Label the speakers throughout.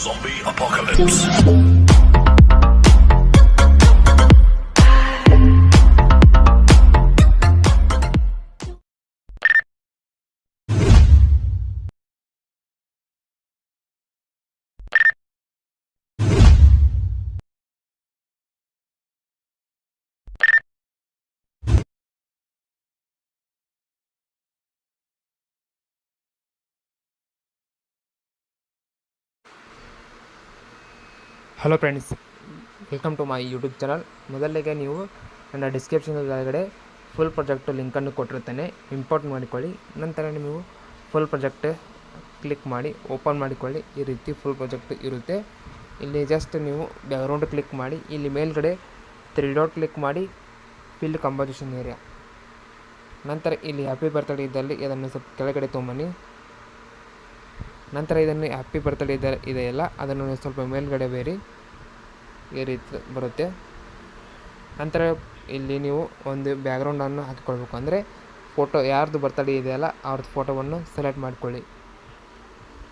Speaker 1: Zombie apocalypse.
Speaker 2: Hello friends, welcome to my YouTube channel. ಮೊದಲಿಗೆ ನೀವು ನನ್ನ ಡಿಸ್ಕ್ರಿಪ್ಷನ್ ಒಳಗಡೆ ಫುಲ್ ಪ್ರಾಜೆಕ್ಟ್ ಲಿಂಕನ್ನು ಕೊಟ್ಟಿರ್ತೇನೆ, ಇಂಪೋರ್ಟ್ ಮಾಡಿಕೊಳ್ಳಿ. ನಂತರ ನೀವು ಫುಲ್ ಪ್ರಾಜೆಕ್ಟ್ ಕ್ಲಿಕ್ ಮಾಡಿ ಓಪನ್ ಮಾಡಿಕೊಳ್ಳಿ. ಈ ರೀತಿ ಫುಲ್ ಪ್ರಾಜೆಕ್ಟ್ ಇರುತ್ತೆ. ಇಲ್ಲಿ ಜಸ್ಟ್ ನೀವು ಬ್ಯಾಕ್ಗ್ರೌಂಡ್ ಕ್ಲಿಕ್ ಮಾಡಿ, ಇಲ್ಲಿ ಮೇಲ್ಗಡೆ 3 ಡಾಟ್ ಕ್ಲಿಕ್ ಮಾಡಿ ಫಿಲ್ ಕಂಪೋಸಿಷನ್ ಏರಿಯಾ. ನಂತರ ಇಲ್ಲಿ ಹ್ಯಾಪಿ ಬರ್ತಡೇ ಇದ್ದಲ್ಲಿ ಇದನ್ನು ಸ್ವಲ್ಪ ಕೆಳಗಡೆ ತೊಗೊಂಬನ್ನಿ. ನಂತರ ಇದನ್ನು ಹ್ಯಾಪಿ ಬರ್ತಡೇ ಇದೆಯಲ್ಲ, ಅದನ್ನು ಸ್ವಲ್ಪ ಮೇಲ್ಗಡೆ ಬೇರಿ, ಈ ರೀತಿ ಬರುತ್ತೆ. ನಂತರ ಇಲ್ಲಿ ನೀವು ಒಂದು ಬ್ಯಾಕ್ಗ್ರೌಂಡನ್ನು ಹಾಕಿಕೊಳ್ಬೇಕು. ಅಂದರೆ ಫೋಟೋ ಯಾರ್ದು ಬರ್ತಡೇ ಇದೆಯಲ್ಲ ಅವ್ರದ್ದು ಫೋಟೋವನ್ನು ಸೆಲೆಕ್ಟ್ ಮಾಡಿಕೊಳ್ಳಿ.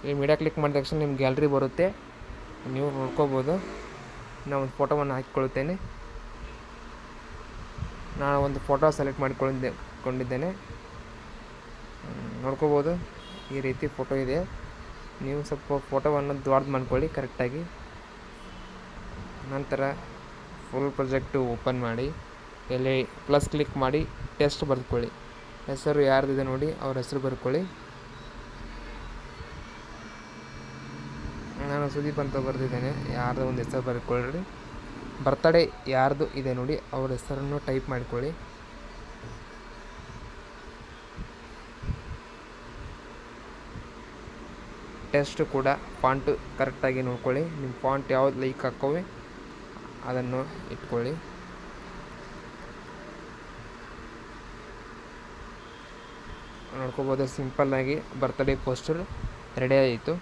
Speaker 2: ಈ ಮೀಡಿಯಾ ಕ್ಲಿಕ್ ಮಾಡಿದ ತಕ್ಷಣ ನಿಮ್ಮ ಗ್ಯಾಲರಿ ಬರುತ್ತೆ, ನೀವು ನೋಡ್ಕೋಬೋದು. ನಾನು ಒಂದು ಫೋಟೋವನ್ನು ಹಾಕಿಕೊಳ್ಳುತ್ತೇನೆ. ನಾನು ಒಂದು ಫೋಟೋ ಸೆಲೆಕ್ಟ್ ಮಾಡಿಕೊಂಡಿದ್ದೇನೆ, ನೋಡ್ಕೋಬೋದು. ಈ ರೀತಿ ಫೋಟೋ ಇದೆ. ನೀವು ಸ್ವಲ್ಪ ಫೋಟೋವನ್ನು ದೊಡ್ಡದು ಮಾಡ್ಕೊಳ್ಳಿ ಕರೆಕ್ಟಾಗಿ. ನಂತರ ಫುಲ್ ಪ್ರಾಜೆಕ್ಟು ಓಪನ್ ಮಾಡಿ, ಇಲ್ಲಿ ಪ್ಲಸ್ ಕ್ಲಿಕ್ ಮಾಡಿ ಟೆಸ್ಟ್ ಬರೆದುಕೊಳ್ಳಿ. ಹೆಸರು ಯಾರ್ದಿದೆ ನೋಡಿ ಅವ್ರ ಹೆಸರು ಬರ್ಕೊಳ್ಳಿ. ನಾನು ಸುದೀಪ್ ಅಂತ ಬರೆದಿದ್ದೇನೆ, ಯಾರ್ದು ಒಂದು ಹೆಸರು ಬರ್ಕೊಳ್ಳಿ. ಬರ್ತಡೇ ಯಾರ್ದು ಇದೆ ನೋಡಿ ಅವ್ರ ಹೆಸರನ್ನು ಟೈಪ್ ಮಾಡಿಕೊಳ್ಳಿ. ಟೆಸ್ಟ್ ಕೂಡ ಫಾಂಟು ಕರೆಕ್ಟಾಗಿ ನೋಡ್ಕೊಳ್ಳಿ. ನಿಮ್ಮ ಫಾಂಟ್ ಯಾವ್ದು ಲೈಕ್ ಹಾಕೋವೆ ಅದನ್ನು ಇಟ್ಕೊಳ್ಳಿ. ನೋಡ್ಕೋಬೋದು, ಸಿಂಪಲ್ಲಾಗಿ ಬರ್ತಡೇ ಪೋಸ್ಟರ್ ರೆಡಿ ಆಯಿತು.